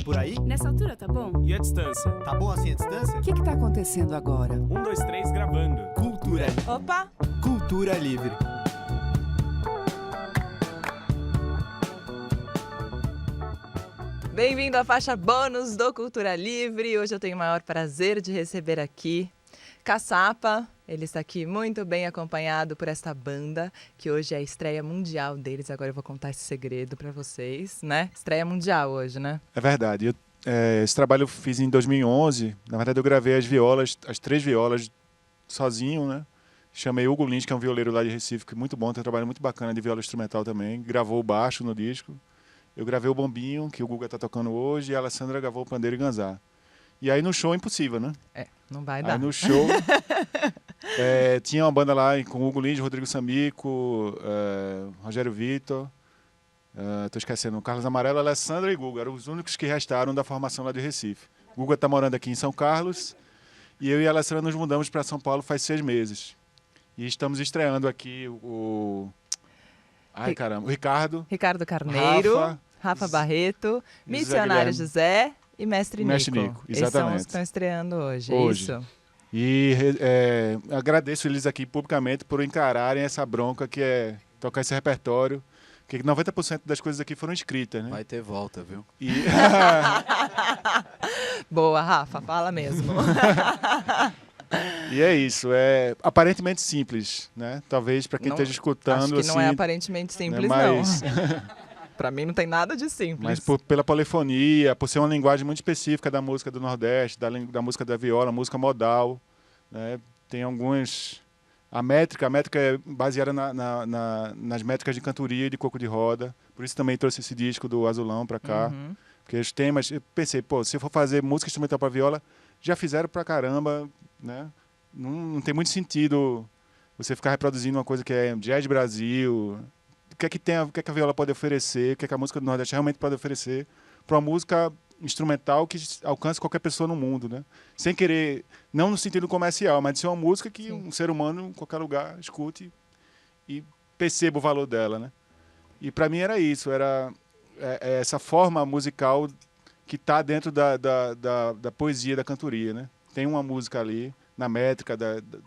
por aí? Nessa altura tá bom? E a distância? Tá bom assim a distância? O que tá acontecendo agora? 1, 2, 3, gravando. Cultura. Opa! Cultura livre. Bem-vindo à faixa bônus do Cultura Livre. Hoje eu tenho o maior prazer de receber aqui Caçapa. Ele está aqui muito bem acompanhado por esta banda, que hoje é a estreia mundial deles. Agora eu vou contar esse segredo para vocês, né? Estreia mundial hoje, né? É verdade. Esse trabalho eu fiz em 2011. Na verdade, eu gravei as 3 violas sozinho, né? Chamei Hugo Lins, que é um violeiro lá de Recife, que é muito bom, tem um trabalho muito bacana de viola instrumental também. Gravou o baixo no disco. Eu gravei o bombinho, que o Guga tá tocando hoje, e a Alessandra gravou o pandeiro e ganzá. E aí no show é impossível, né? Não vai dar. Aí no show tinha uma banda lá com o Hugo Lins, Rodrigo Samico, Rogério Vitor, tô esquecendo, Carlos Amarelo, Alessandra e Guga. Eram os únicos que restaram da formação lá de Recife. O Guga tá morando aqui em São Carlos, e eu e a Alessandra nos mudamos para São Paulo faz 6 meses. E estamos estreando aqui o Ricardo. Ricardo Carneiro, Rafa Barreto, Missionário José e Mestre Nico. Exatamente. Esses são os que estão estreando hoje. Isso. E agradeço eles aqui publicamente por encararem essa bronca que é tocar esse repertório, que 90% das coisas aqui foram escritas, né? Vai ter volta, viu? Boa, Rafa, fala mesmo. E é isso, é aparentemente simples, né? Talvez para quem esteja escutando... Acho que não é aparentemente simples, mas... não. Para mim não tem nada de simples. Mas pela polifonia, por ser uma linguagem muito específica da música do Nordeste, da música da viola, música modal, né? Tem alguns... A métrica é baseada nas métricas de cantoria e de coco de roda. Por isso também trouxe esse disco do Azulão para cá. Uhum. Porque os temas... Eu pensei, se eu for fazer música instrumental para viola, já fizeram pra caramba, né? Não tem muito sentido você ficar reproduzindo uma coisa que é jazz Brasil. O que é que a viola pode oferecer, o que é que a música do Nordeste realmente pode oferecer para uma música instrumental que alcance qualquer pessoa no mundo, né? Sem querer, não no sentido comercial, mas de ser uma música que um ser humano em qualquer lugar escute e perceba o valor dela, né? E para mim era isso, era essa forma musical que está dentro da poesia, da cantoria, né? Tem uma música ali, na métrica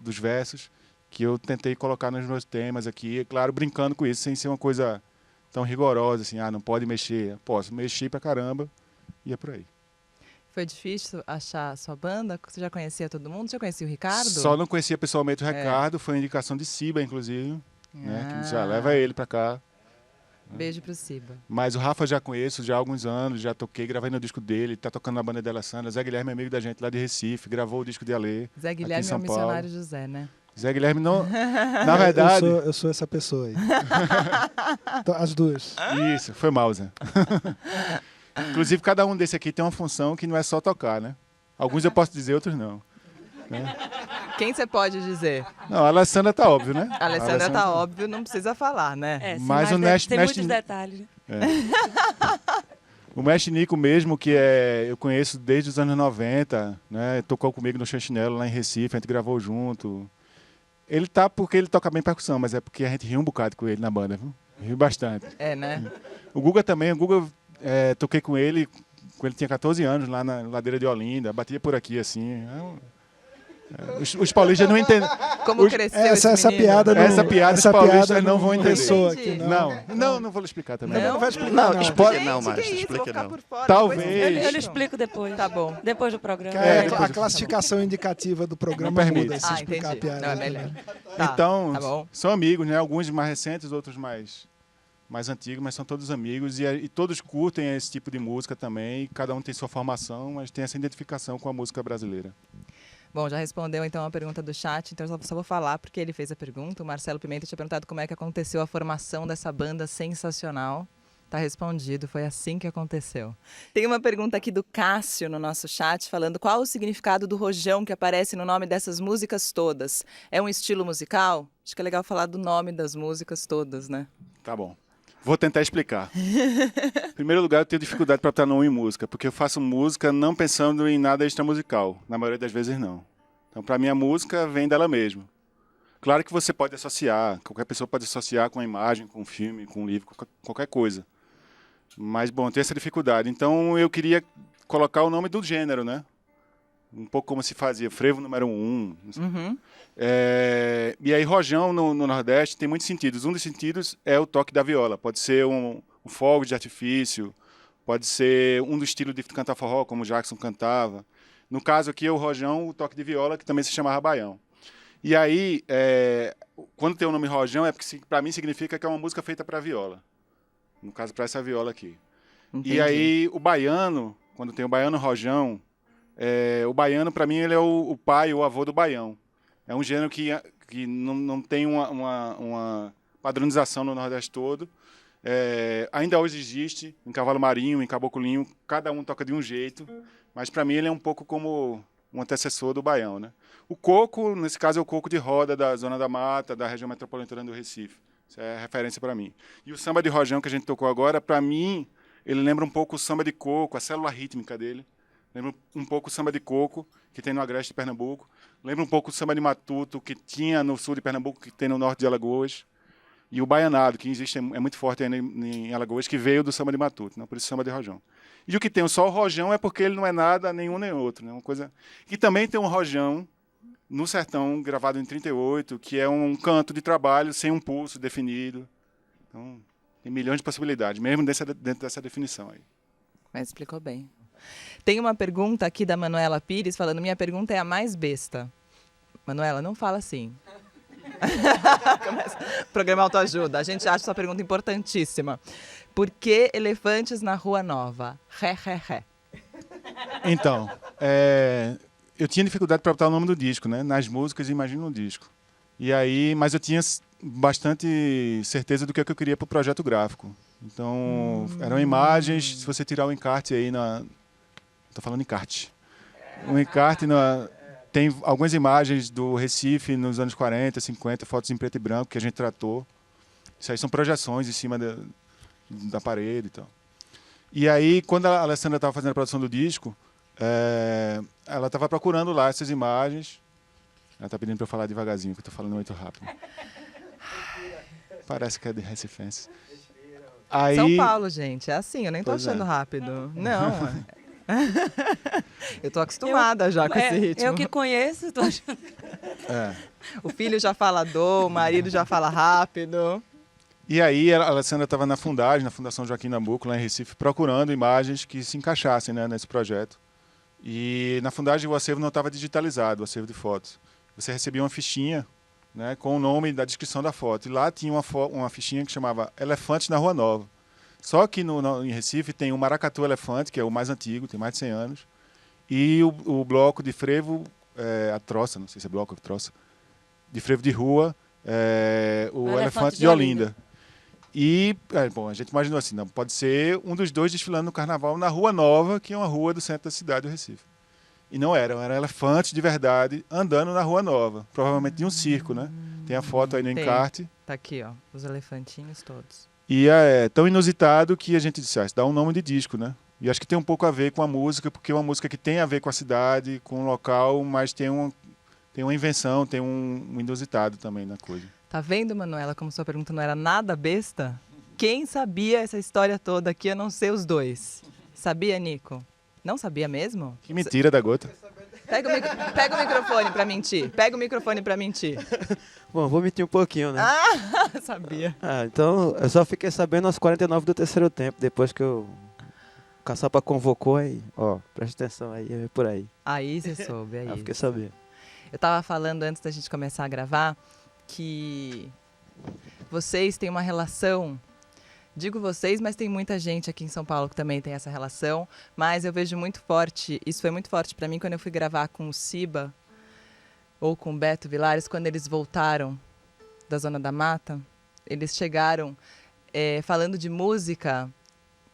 dos versos, que eu tentei colocar nos meus temas aqui, claro, brincando com isso, sem ser uma coisa tão rigorosa, assim, não pode mexer. Posso mexer pra caramba, e é por aí. Foi difícil achar a sua banda? Você já conhecia todo mundo? Você já conhecia o Ricardo? Só não conhecia pessoalmente o Ricardo, foi uma indicação de Ciba, inclusive, né, que já leva ele pra cá. Beijo pro Ciba. Mas o Rafa já conheço já há alguns anos, já toquei, gravei no disco dele, tá tocando na banda dela, Sandra. Zé Guilherme é amigo da gente lá de Recife, gravou o disco de Alê. Zé Guilherme é o Missionário José, né? Zé Guilherme não... Na verdade... Eu sou essa pessoa aí. Então, as duas. Isso, foi mal, Zé. Inclusive, cada um desse aqui tem uma função que não é só tocar, né? Alguns eu posso dizer, outros não. Né? Quem você pode dizer? Não, a Alessandra tá óbvio, né? A Alessandra tá óbvio, não precisa falar, né? Mas o tem muitos detalhes. O Mestre Nico mesmo, que eu conheço desde os anos 90, né? Tocou comigo no Chanchinelo lá em Recife, a gente gravou junto. Ele tá porque ele toca bem percussão, mas é porque a gente riu um bocado com ele na banda, viu? Riu bastante. Né? O Guga também, toquei com ele, quando ele tinha 14 anos, lá na ladeira de Olinda, batia por aqui, assim. Os paulistas não entendem. Como cresceu essa piada não, essa piada os paulistas não vão entender. Aqui, não vou explicar também. Não vai explicar, não. Spoiler não, mas que explica isso, não. Talvez. Eu lhe explico depois. Tá bom. Depois do programa. A classificação indicativa do programa Não muda se permite. explicar entendi. a piada. Não, é melhor. Tá, Então, tá bom. são amigos, né? Alguns mais recentes, outros mais antigos, mas são todos amigos e todos curtem esse tipo de música também. Cada um tem sua formação, mas tem essa identificação com a música brasileira. Bom, já respondeu então a pergunta do chat, então eu só vou falar porque ele fez a pergunta. O Marcelo Pimenta tinha perguntado como é que aconteceu a formação dessa banda sensacional. Tá respondido, foi assim que aconteceu. Tem uma pergunta aqui do Cássio no nosso chat, falando qual o significado do rojão que aparece no nome dessas músicas todas. É um estilo musical? Acho que é legal falar do nome das músicas todas, né? Tá bom. Vou tentar explicar. Em primeiro lugar, eu tenho dificuldade para botar nome em música, porque eu faço música não pensando em nada extramusical. Na maioria das vezes, não. Então, para mim, a música vem dela mesma. Claro que você pode associar, qualquer pessoa pode associar com a imagem, com um filme, com um livro, qualquer coisa. Mas, bom, tem essa dificuldade. Então, eu queria colocar o nome do gênero, né? Um pouco como se fazia, frevo número 1. Uhum. E aí, rojão no Nordeste tem muitos sentidos. Um dos sentidos é o toque da viola. Pode ser um fogo de artifício, pode ser um do estilo de cantar forró, como o Jackson cantava. No caso aqui, é o rojão, o toque de viola, que também se chamava baião. E aí, quando tem o nome rojão, é porque para mim significa que é uma música feita para viola. No caso, para essa viola aqui. Entendi. E aí, o baiano, quando tem o baiano rojão, o baiano, para mim, ele é o pai, o avô do baião. É um gênero que não tem uma padronização no Nordeste todo. Ainda hoje existe, em cavalo marinho, em caboclinho, cada um toca de um jeito, mas para mim ele é um pouco como um antecessor do baião, né? O coco, nesse caso, é o coco de roda da Zona da Mata, da região metropolitana do Recife. Isso é referência para mim. E o samba de rojão que a gente tocou agora, para mim, ele lembra um pouco o samba de coco, a célula rítmica dele. Lembra um pouco o samba de coco, que tem no Agreste de Pernambuco. Lembra um pouco o samba de matuto, que tinha no sul de Pernambuco, que tem no norte de Alagoas. E o baianado, que existe, é muito forte ainda em Alagoas, que veio do samba de matuto, né? Por isso samba de rojão. E o que tem só o rojão é porque ele não é nada, nenhum nem outro. Né? Uma coisa... E também tem um rojão no sertão, gravado em 38, que é um canto de trabalho sem um pulso definido. Então, tem milhões de possibilidades, mesmo dentro dessa definição aí. Mas explicou bem. Tem uma pergunta aqui da Manuela Pires falando: minha pergunta é a mais besta. Manuela, não fala assim. Programa Autoajuda. A gente acha essa pergunta importantíssima. Por que elefantes na Rua Nova? Ré, ré, ré. Então, eu tinha dificuldade para botar o nome do disco, né? Nas músicas, imagina no disco. E aí, mas eu tinha bastante certeza do que eu queria para o projeto gráfico. Então, eram imagens, se você tirar o encarte aí Estou falando encarte. O encarte tem algumas imagens do Recife nos anos 40, 50, fotos em preto e branco que a gente tratou. Isso aí são projeções em cima da parede e tal. E aí, quando a Alessandra estava fazendo a produção do disco, ela estava procurando lá essas imagens. Ela está pedindo para eu falar devagarzinho, que eu estou falando muito rápido. Parece que é de Recifense. Aí... São Paulo, gente. É assim, eu nem tô Pois achando é. rápido. Não. Eu tô acostumada já com esse ritmo. Eu que conheço, tô achando. O filho já fala o marido já fala rápido. E aí a Alessandra estava na Fundagem, na Fundação Joaquim Nabuco, lá em Recife, procurando imagens que se encaixassem, né, nesse projeto. E na Fundagem o acervo não estava digitalizado, o acervo de fotos. Você recebia uma fichinha, né, com o nome da descrição da foto. E lá tinha uma fichinha que chamava Elefantes na Rua Nova. Só que em Recife tem o Maracatu Elefante, que é o mais antigo, tem mais de 100 anos. E o bloco de frevo, a troça, não sei se é bloco ou troça, de frevo de rua, o Elefante de Olinda. E, bom, a gente imaginou assim, não, pode ser um dos dois desfilando no carnaval na Rua Nova, que é uma rua do centro da cidade do Recife. E não eram elefantes de verdade andando na Rua Nova, provavelmente de um circo, né? Tem a foto aí no encarte. Tá aqui, ó, os elefantinhos todos. E é tão inusitado que a gente disse, dá um nome de disco, né? E acho que tem um pouco a ver com a música, porque é uma música que tem a ver com a cidade, com o local, mas tem uma invenção, tem um inusitado também na coisa. Tá vendo, Manuela, como sua pergunta não era nada besta? Quem sabia essa história toda aqui, a não ser os dois? Sabia, Nico? Não sabia mesmo? Que mentira da gota. Pega o microfone pra mentir. Pega o microfone pra mentir. Bom, vou mentir um pouquinho, né? Sabia. Então, eu só fiquei sabendo aos 49 do terceiro tempo, depois que o Caçapa convocou, aí, ó, presta atenção aí, é por aí. Aí você soube, Aí eu aí. fiquei sabendo. Eu tava falando antes da gente começar a gravar que vocês têm uma relação, digo vocês, mas tem muita gente aqui em São Paulo que também tem essa relação, mas eu vejo muito forte, isso foi muito forte para mim quando eu fui gravar com o Siba ou com o Beto Vilares, quando eles voltaram da Zona da Mata, eles chegaram falando de música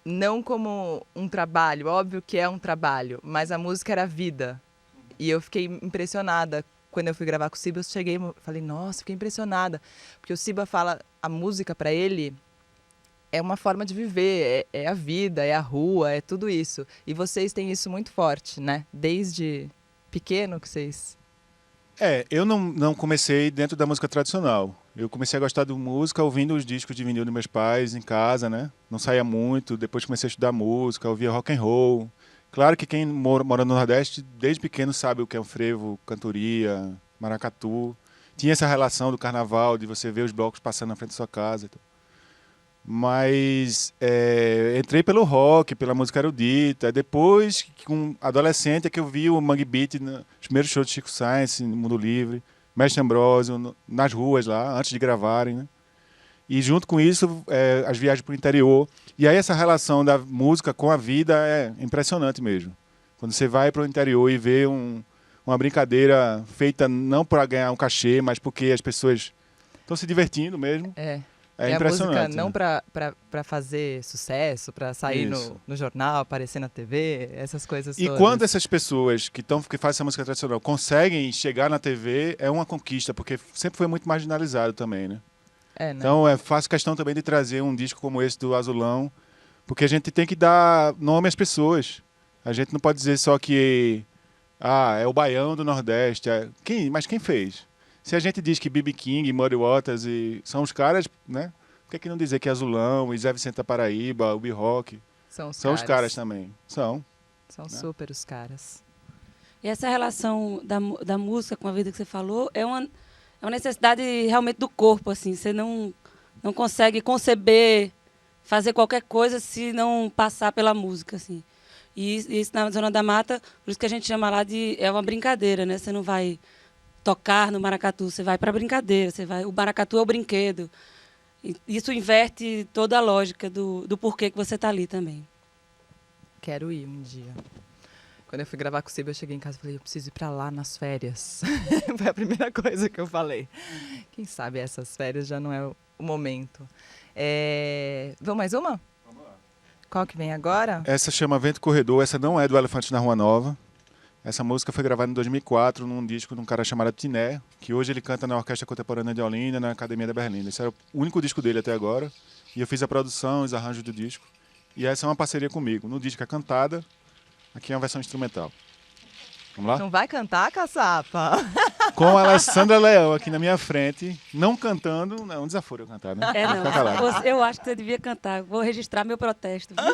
não como um trabalho, óbvio que é um trabalho, mas a música era vida. E eu fiquei impressionada. Quando eu fui gravar com o Siba, eu cheguei e falei, nossa, fiquei impressionada. Porque o Siba fala, a música para ele é uma forma de viver, é a vida, é a rua, é tudo isso. E vocês têm isso muito forte, né? Desde pequeno que vocês... Eu não comecei dentro da música tradicional. Eu comecei a gostar de música ouvindo os discos de vinil dos meus pais em casa, né? Não saía muito. Depois comecei a estudar música, ouvia rock and roll. Claro que quem mora no Nordeste, desde pequeno, sabe o que é um frevo, cantoria, maracatu. Tinha essa relação do carnaval, de você ver os blocos passando na frente da sua casa. Mas entrei pelo rock, pela música erudita. Depois, com adolescente, é que eu vi o Mangue Beat, os primeiros shows de Chico Sainz, no Mundo Livre, Mestre Ambrósio, nas ruas lá, antes de gravarem, né? E junto com isso, as viagens para o interior. E aí essa relação da música com a vida é impressionante mesmo. Quando você vai para o interior e vê uma brincadeira feita não para ganhar um cachê, mas porque as pessoas estão se divertindo mesmo. É. É E a impressionante. música não né? para fazer sucesso, para sair Isso. no jornal, aparecer na TV, essas coisas E todas. quando essas pessoas que fazem essa música tradicional conseguem chegar na TV, é uma conquista, porque sempre foi muito marginalizado também, né? É, né? Então, faço questão também de trazer um disco como esse do Azulão, porque a gente tem que dar nome às pessoas. A gente não pode dizer só que é o baião do Nordeste. Mas quem fez? Se a gente diz que B.B. King, Muddy Waters são os caras, né? Por que não dizer que Azulão, e Zé Vicente da Paraíba, o B-Rock, São os caras também? São. São né? super os caras. E essa relação da música com a vida que você falou é uma necessidade realmente do corpo, assim. Você não consegue conceber, fazer qualquer coisa se não passar pela música, assim. E isso na Zona da Mata, por isso que a gente chama lá é uma brincadeira, né? Você não vai tocar no maracatu, você vai para a brincadeira, o maracatu é o brinquedo. E isso inverte toda a lógica do porquê que você está ali também. Quero ir um dia. Quando eu fui gravar com o Ciba, eu cheguei em casa e falei, eu preciso ir pra lá nas férias. Foi a primeira coisa que eu falei. Quem sabe essas férias já não é o momento. Vamos mais uma? Vamos lá. Qual que vem agora? Essa chama Vento Corredor, essa não é do Elefante na Rua Nova. Essa música foi gravada em 2004 num disco de um cara chamado Tiné, que hoje ele canta na Orquestra Contemporânea de Olinda, na Academia da Berlinda. Esse era o único disco dele até agora. E eu fiz a produção, os arranjos do disco. E essa é uma parceria comigo. No disco é cantada, aqui é uma versão instrumental. Vamos lá? Não vai cantar, caçapa? Com a Alessandra Leão aqui na minha frente, não cantando, não é um desaforo eu cantar, né? É, Vou ficar calado. não. Eu acho que você devia cantar. Vou registrar meu protesto. Viu?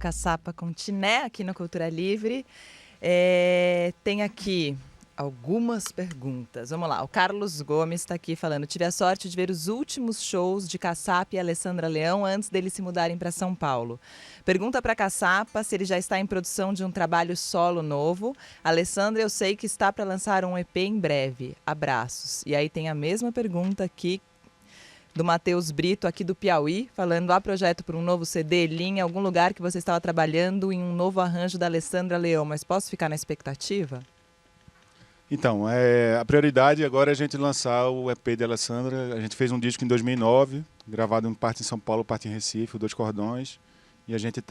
Caçapa com Tiné aqui no Cultura Livre. Tem aqui algumas perguntas. Vamos lá. O Carlos Gomes está aqui falando. Tive a sorte de ver os últimos shows de Caçapa e Alessandra Leão antes deles se mudarem para São Paulo. Pergunta para Caçapa se ele já está em produção de um trabalho solo novo. Alessandra, eu sei que está para lançar um EP em breve. Abraços. E aí tem a mesma pergunta aqui do Matheus Brito, aqui do Piauí, falando: há projeto para um novo CD, em algum lugar que você estava trabalhando em um novo arranjo da Alessandra Leão, mas posso ficar na expectativa? Então, a prioridade agora é a gente lançar o EP de Alessandra. A gente fez um disco em 2009, gravado em parte em São Paulo, parte em Recife, 2 cordões. E a gente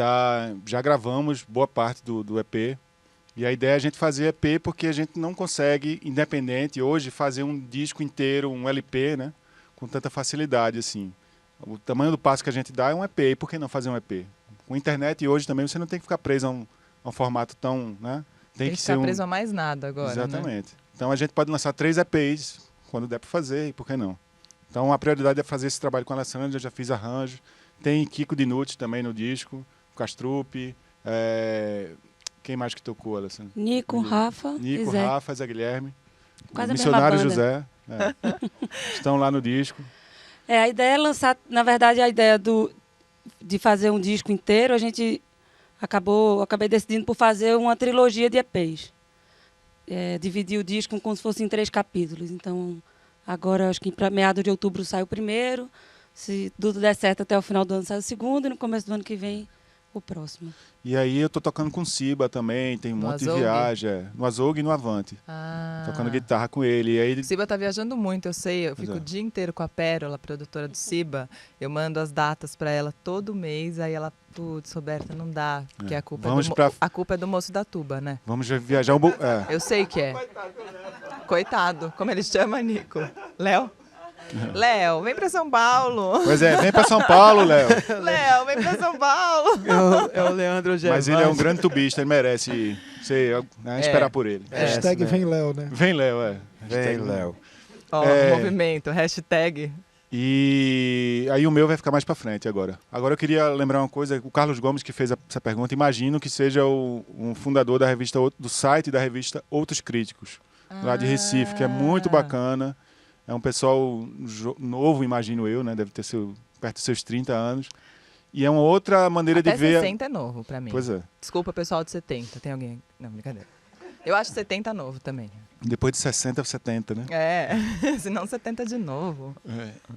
já gravamos boa parte do EP. E a ideia é a gente fazer EP porque a gente não consegue, independente, hoje, fazer um disco inteiro, um LP, né? Com tanta facilidade, assim. O tamanho do passo que a gente dá é um EP. E por que não fazer um EP? Com a internet hoje também você não tem que ficar preso a um formato tão, né? Tem que ficar preso a mais nada agora. Exatamente. Né? Então a gente pode lançar 3 EPs quando der para fazer, e por que não? Então a prioridade é fazer esse trabalho com a Alessandra, já fiz arranjo. Tem Kiko Dinucci também no disco, Castrupe. Quem mais que tocou, Alessandra? Nico, Rafa Nico, e Zé. Rafa, Zé Guilherme. Quase a Missionário mesma banda. José. Estão lá no disco. A ideia é lançar, na verdade, a ideia de fazer um disco inteiro, acabei decidindo por fazer uma trilogia de EPs. Dividir o disco como se fosse em 3 capítulos. Então, agora, acho que para meados de outubro sai o primeiro. Se tudo der certo, até o final do ano sai o segundo. E no começo do ano que vem, o próximo. E aí eu tô tocando com o Siba também, tem um No monte de Azougue? viagem. No Azougue e no Avante. Tocando guitarra com ele. E aí O Siba tá viajando muito, eu sei. Eu fico o dia inteiro com a Pérola, produtora do Siba. Eu mando as datas para ela todo mês. Aí ela, putz, Roberta, não dá. Porque a culpa, a culpa é do moço da tuba, né? Vamos viajar Eu sei que é. Coitado. Como ele chama, Nico? Léo? Léo, vem pra São Paulo. Pois é, vem pra São Paulo, Léo. Léo, vem pra São Paulo. É o Leandro Gervásio. Mas ele é um grande tubista, ele merece esperar por ele. Hashtag vem Léo, né? Vem, Léo, Vem, Léo. Ó, movimento, hashtag. E aí o meu vai ficar mais pra frente agora. Agora eu queria lembrar uma coisa, o Carlos Gomes que fez essa pergunta, imagino que seja um fundador da revista, do site da revista Outros Críticos, lá de Recife, que é muito bacana. É um pessoal novo, imagino eu, né? Deve ter perto dos seus 30 anos. E é uma outra maneira Até de ver... 60 é novo pra mim. Pois é. Desculpa, pessoal de 70. Tem alguém... Não, brincadeira. Eu acho 70 novo também. Depois de 60, 70, né? Senão 70 de novo.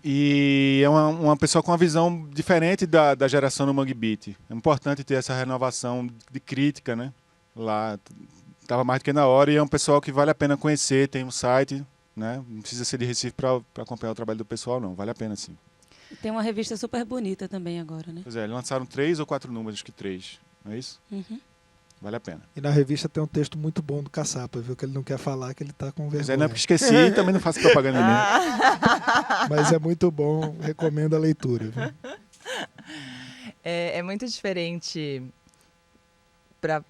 E é uma pessoa com uma visão diferente da geração no Mangue Beat. É importante ter essa renovação de crítica, né? Lá, estava mais do que na hora, e é um pessoal que vale a pena conhecer, tem um site... Né? Não precisa ser de Recife para acompanhar o trabalho do pessoal, não. Vale a pena, sim. Tem uma revista super bonita também agora, né? Pois é, eles lançaram 3 ou 4 números, acho que 3. Não é isso? Uhum. Vale a pena. E na revista tem um texto muito bom do Caçapa, viu? Que ele não quer falar, que ele tá com vergonha. Pois é, não é porque esqueci e também não faço propaganda nenhuma. Mas é muito bom, recomendo a leitura. Viu? É muito diferente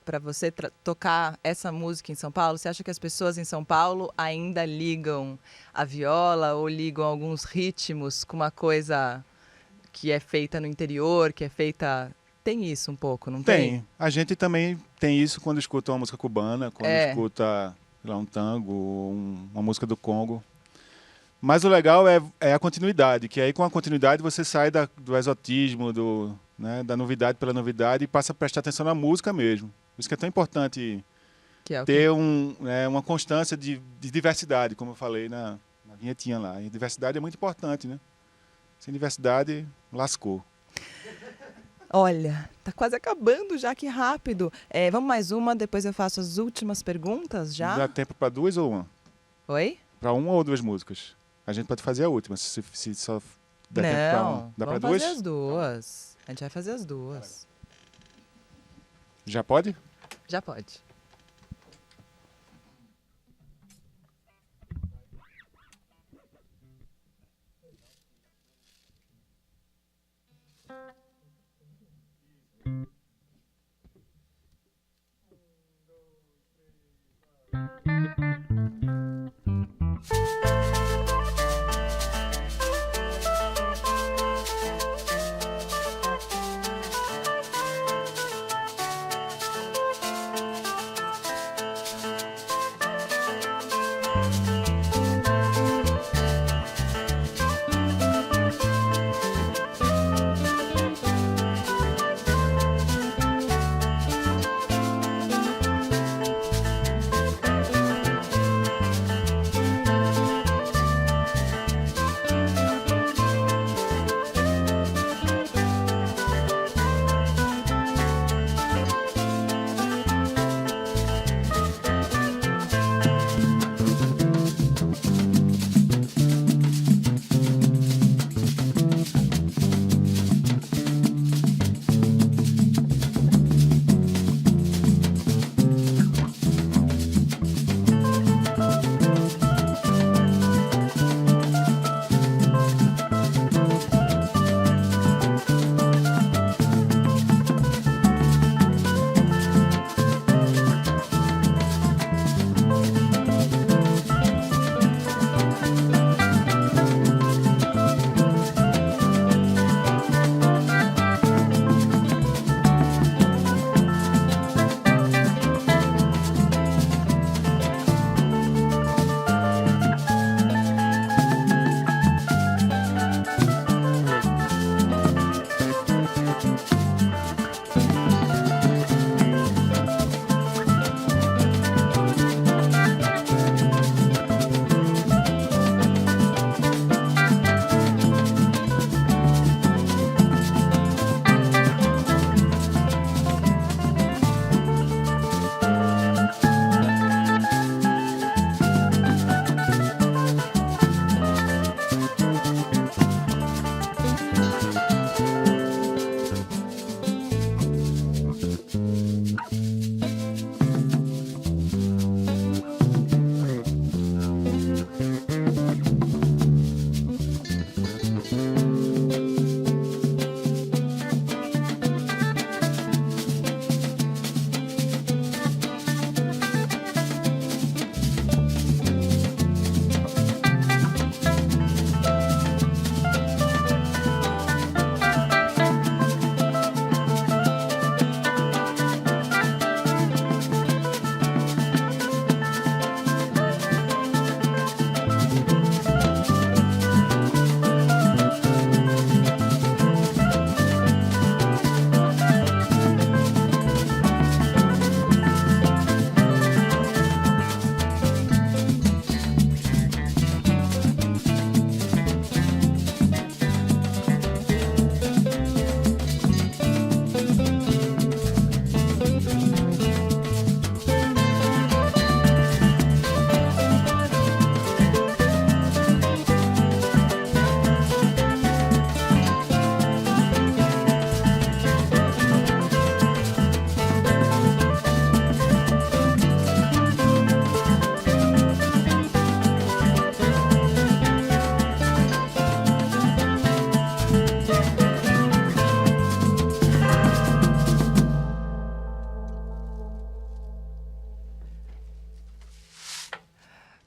para você tocar essa música em São Paulo. Você acha que as pessoas em São Paulo ainda ligam a viola ou ligam alguns ritmos com uma coisa que é feita no interior, que é feita... Tem isso um pouco, não tem? Tem. A gente também tem isso quando escuta uma música cubana, quando escuta lá, um tango, uma música do Congo. Mas o legal é a continuidade, que aí com a continuidade você sai do exotismo, da novidade pela novidade e passa a prestar atenção na música mesmo. Por isso que é tão importante ter uma constância de diversidade, como eu falei na vinhetinha lá. E diversidade é muito importante, né? Sem diversidade, lascou. Olha, tá quase acabando já, que rápido. Vamos mais uma, depois eu faço as últimas perguntas já. Dá tempo para 2 ou 1? Oi? Para 1 ou 2 músicas. A gente pode fazer a última, se só der tempo para 1. Dá para 2? Vamos fazer as duas. A gente vai fazer as duas. Já pode? Já pode.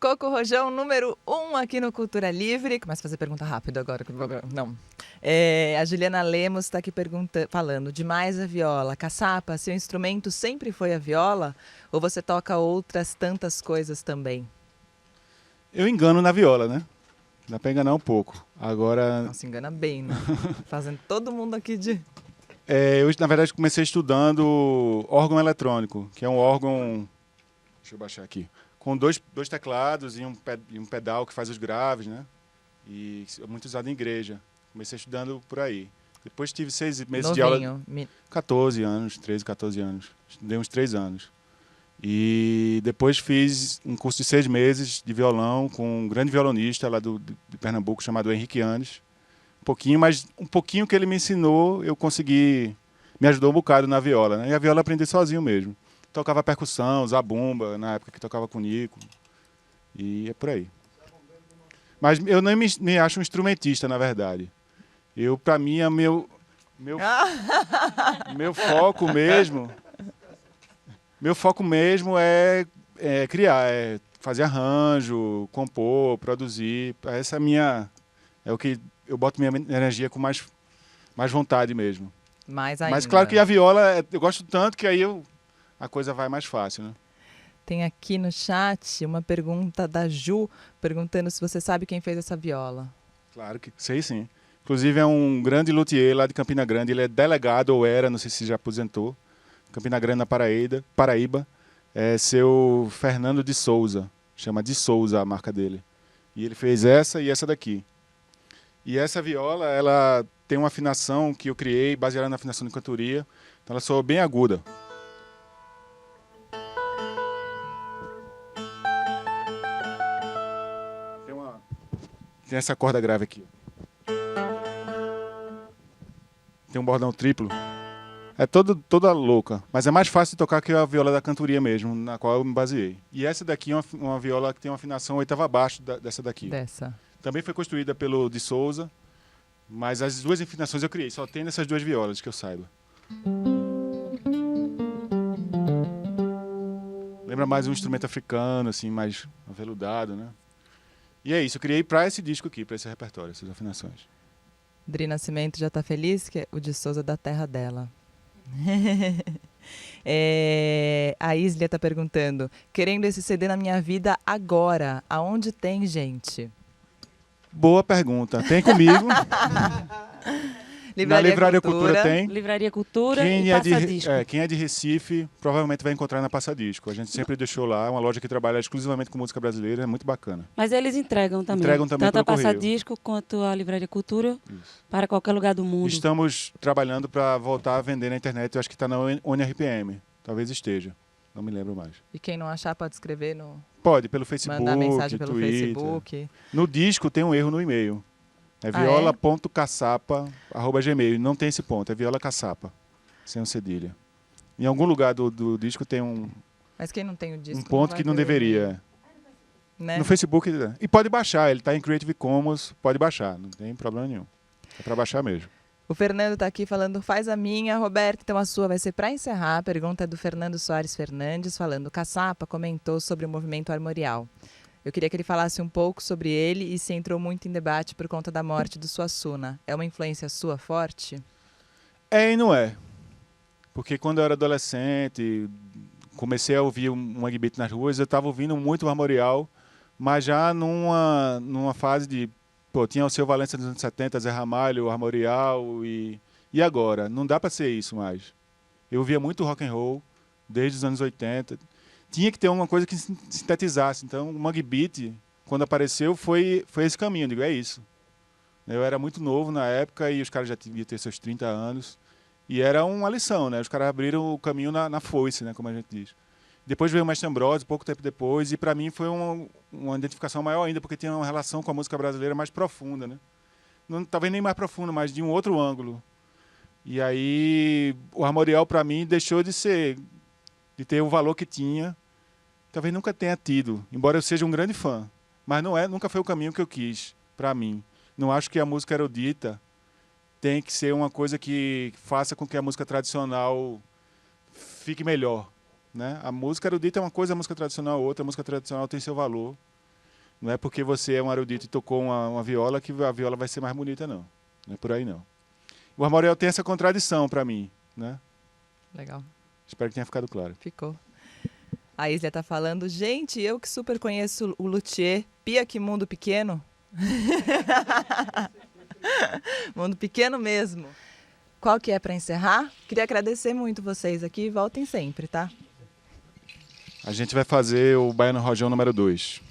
Coco Rojão, número 1 aqui no Cultura Livre. Começa a fazer pergunta rápido agora. Não. A Juliana Lemos está aqui falando. Demais a viola. Caçapa, seu instrumento sempre foi a viola? Ou você toca outras tantas coisas também? Eu engano na viola, né? Dá pra enganar um pouco. Agora... Não, se engana bem, né? Fazendo todo mundo aqui de... eu, na verdade, comecei estudando órgão eletrônico, que é um órgão... Deixa eu baixar aqui. Com dois teclados e um pedal que faz os graves, né? E é muito usado em igreja. Comecei estudando por aí. Depois tive 6 meses de aula... 14 anos, 13, 14 anos. Estudei uns 3 anos. E depois fiz um curso de 6 meses de violão com um grande violonista lá de Pernambuco, chamado Henrique Anes. Mas um pouquinho que ele me ensinou, eu consegui... Me ajudou um bocado na viola, né? E a viola eu aprendi sozinho mesmo. Tocava percussão, zabumba, na época que tocava com o Nico. E é por aí. Mas eu nem me acho um instrumentista, na verdade. Para mim, é meu foco mesmo... Meu foco mesmo é criar, é fazer arranjo, compor, produzir. Essa é é o que eu boto minha energia com mais vontade mesmo. Mais ainda. Mas claro que a viola, eu gosto tanto que aí a coisa vai mais fácil, né? Tem aqui no chat uma pergunta da Ju, perguntando se você sabe quem fez essa viola. Claro que sei, sim. Inclusive é um grande luthier lá de Campina Grande. Ele é delegado ou era, não sei se já aposentou. Campina Grande, na Paraíba. É seu Fernando de Souza. Chama de Souza a marca dele. E ele fez essa e essa daqui. E essa viola, ela tem uma afinação que eu criei baseada na afinação de cantoria. Então ela soa bem aguda. Tem essa corda grave aqui. Tem um bordão triplo. É toda louca, mas é mais fácil de tocar que a viola da cantoria mesmo, na qual eu me baseei. E essa daqui é uma viola que tem uma afinação oitava abaixo dessa daqui. Dessa. Também foi construída pelo de Souza, mas as duas afinações eu criei, só tem nessas duas violas que eu saiba. Lembra mais um instrumento africano, assim, mais aveludado, né? E é isso, eu criei para esse disco aqui, para esse repertório, essas afinações. Dri Nascimento já tá feliz, que é o de Souza da terra dela. A Islia tá perguntando, querendo esse CD na minha vida agora, aonde tem, gente? Boa pergunta. Tem comigo. Na Livraria Cultura tem. Livraria Cultura Quem e é, Passa Disco. quem é de Recife provavelmente vai encontrar na Passa Disco. A gente sempre deixou lá, uma loja que trabalha exclusivamente com música brasileira, é muito bacana. Mas eles entregam também. Entregam também tanto pelo a Passa correio. Disco quanto a Livraria Cultura Isso. para qualquer lugar do mundo. Estamos trabalhando para voltar a vender na internet, eu acho que está na ONRPM. Talvez esteja, não me lembro mais. E quem não achar pode escrever no... Pode, pelo Facebook, mandar mensagem pelo Twitter. Facebook. No disco tem um erro no e-mail. É viola.caçapa@gmail. Não tem esse ponto, é viola caçapa, sem um cedilha. Em algum lugar do disco tem um Mas quem não tem o disco ponto vai que não ver o deveria. né? No Facebook. E pode baixar, ele está em Creative Commons, pode baixar, não tem problema nenhum. É para baixar mesmo. O Fernando tá aqui falando, faz a minha, Roberto, então a sua vai ser para encerrar. A pergunta é do Fernando Soares Fernandes, falando, Caçapa comentou sobre o movimento armorial. Eu queria que ele falasse um pouco sobre ele e se entrou muito em debate por conta da morte do Suassuna. É uma influência sua forte? É e não é. Porque quando eu era adolescente, comecei a ouvir um Egg Beat nas ruas, eu estava ouvindo muito o armorial, mas já numa fase de... Pô, tinha o Seu Valença nos anos 70, Zé Ramalho, o armorial e agora? Não dá para ser isso mais. Eu ouvia muito rock and roll desde os anos 80. Tinha que ter uma coisa que sintetizasse. Então, o Mangue Beat, quando apareceu, foi esse caminho. Eu digo, é isso. Eu era muito novo na época e os caras já deviam ter seus 30 anos. E era uma lição, né? Os caras abriram o caminho na foice, né? Como a gente diz. Depois veio o Mestre Ambrosio, pouco tempo depois, e para mim foi uma identificação maior ainda, porque tinha uma relação com a música brasileira mais profunda, né? Não, talvez nem mais profunda, mas de um outro ângulo. E aí, o armorial para mim deixou de ter o valor que tinha. Talvez nunca tenha tido, embora eu seja um grande fã. Mas nunca foi o caminho que eu quis, para mim. Não acho que a música erudita tem que ser uma coisa que faça com que a música tradicional fique melhor, né? A música erudita é uma coisa, a música tradicional é outra. A música tradicional tem seu valor. Não é porque você é um erudito e tocou uma viola que a viola vai ser mais bonita, não. Não é por aí, não. O armorial tem essa contradição para mim, né? Legal. Espero que tenha ficado claro. Ficou. A Islia tá falando, gente, eu que super conheço o luthier, pia que mundo pequeno. Mundo pequeno mesmo. Qual que é para encerrar? Queria agradecer muito vocês aqui, voltem sempre, tá? A gente vai fazer o Baiano Rojão número 2.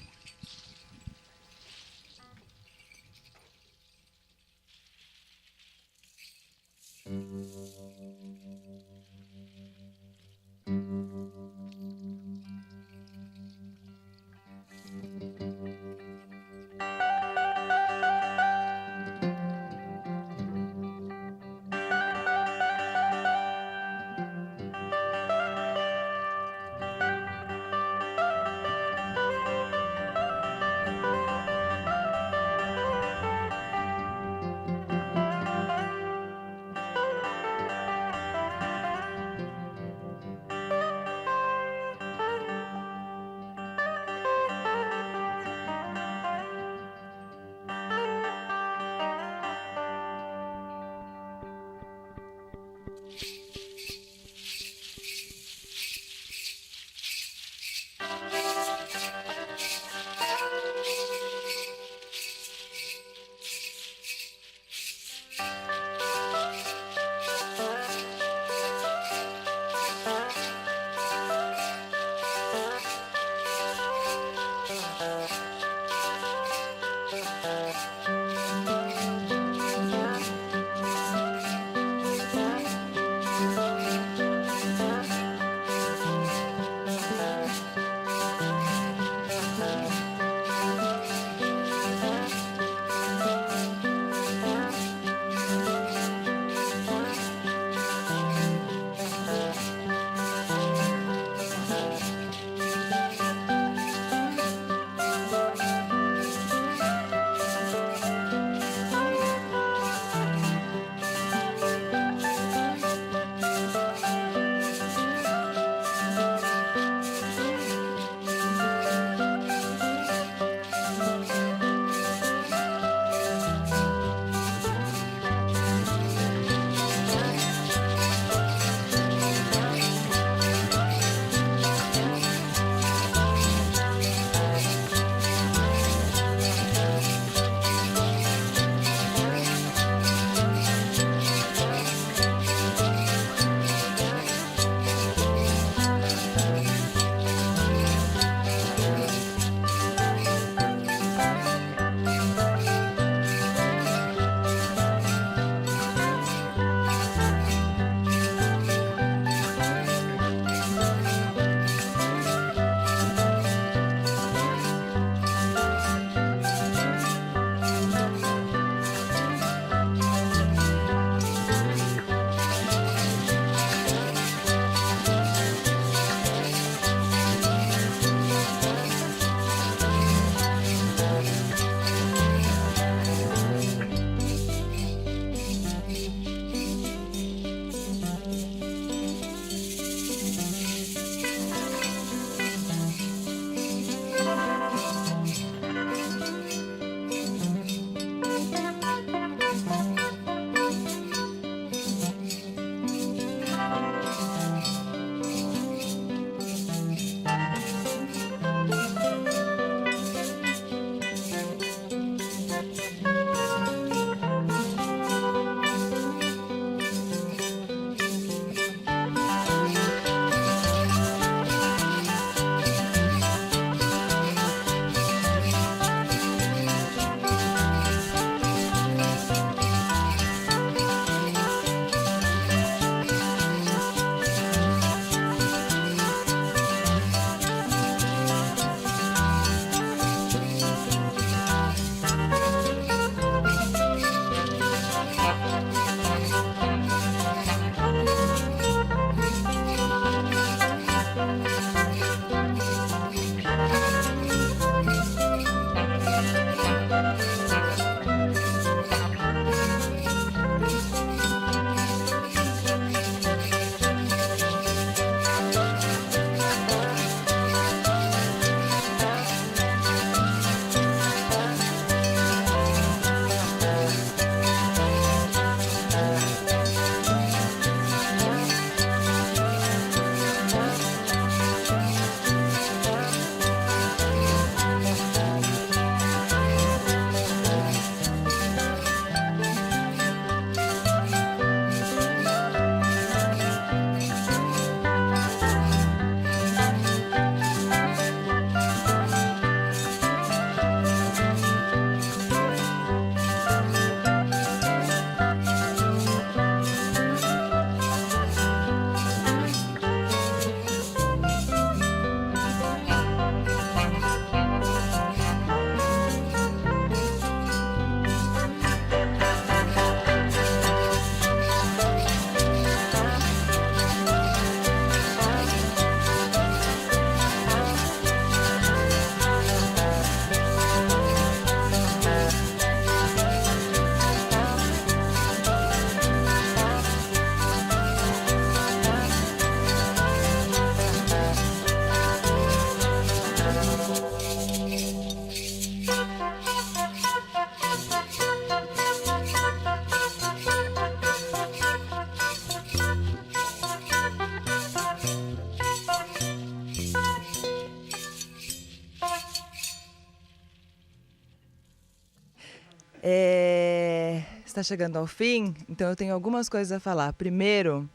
Está chegando ao fim, então eu tenho algumas coisas a falar. Primeiro,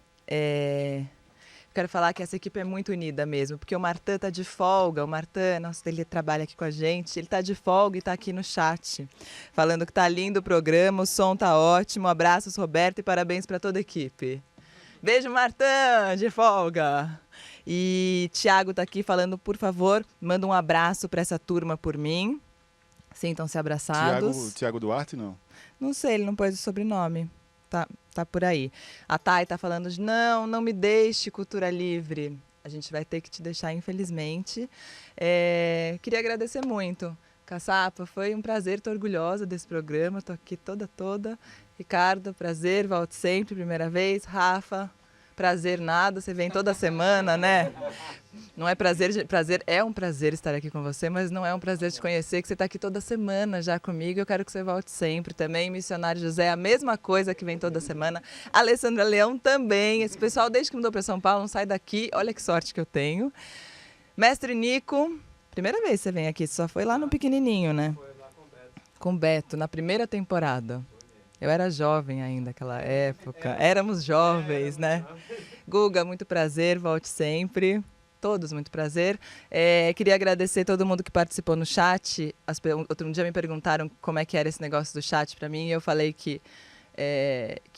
quero falar que essa equipe é muito unida mesmo, porque o Martã está de folga. O Martã, nossa, ele trabalha aqui com a gente, ele está de folga e está aqui no chat, falando que está lindo o programa, o som está ótimo. Abraços, Roberto, e parabéns para toda a equipe. Beijo, Martã, de folga. E Tiago está aqui falando, por favor, manda um abraço para essa turma por mim. Sintam-se abraçados. Tiago Duarte, não? Não sei, ele não pôs o sobrenome. Tá por aí. A Thay tá falando de não me deixe, Cultura Livre. A gente vai ter que te deixar, infelizmente. Queria agradecer muito. Caçapa, foi um prazer, tô orgulhosa desse programa, tô aqui toda. Ricardo, prazer, volte sempre, primeira vez. Rafa, prazer nada, você vem toda semana, né? Não é prazer, é um prazer estar aqui com você, mas não é um prazer te conhecer, que você está aqui toda semana já comigo. Eu quero que você volte sempre também. Missionário José, a mesma coisa, que vem toda semana. Alessandra Leão também. Esse pessoal, desde que mudou para São Paulo, não sai daqui. Olha que sorte que eu tenho. Mestre Nico, primeira vez que você vem aqui, você só foi lá no pequenininho, né? Foi lá com o Beto. Com o Beto, na primeira temporada. Eu era jovem ainda naquela época. Éramos jovens, né? Guga, muito prazer, volte sempre. Todos, muito prazer. Queria agradecer todo mundo que participou no chat. Outro dia me perguntaram como é que era esse negócio do chat para mim, e eu falei que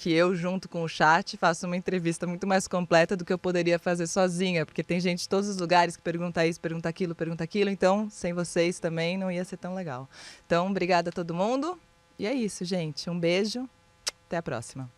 eu, junto com o chat, faço uma entrevista muito mais completa do que eu poderia fazer sozinha, porque tem gente de todos os lugares que pergunta isso, pergunta aquilo, então, sem vocês também não ia ser tão legal. Então, obrigada a todo mundo. E é isso, gente. Um beijo. Até a próxima.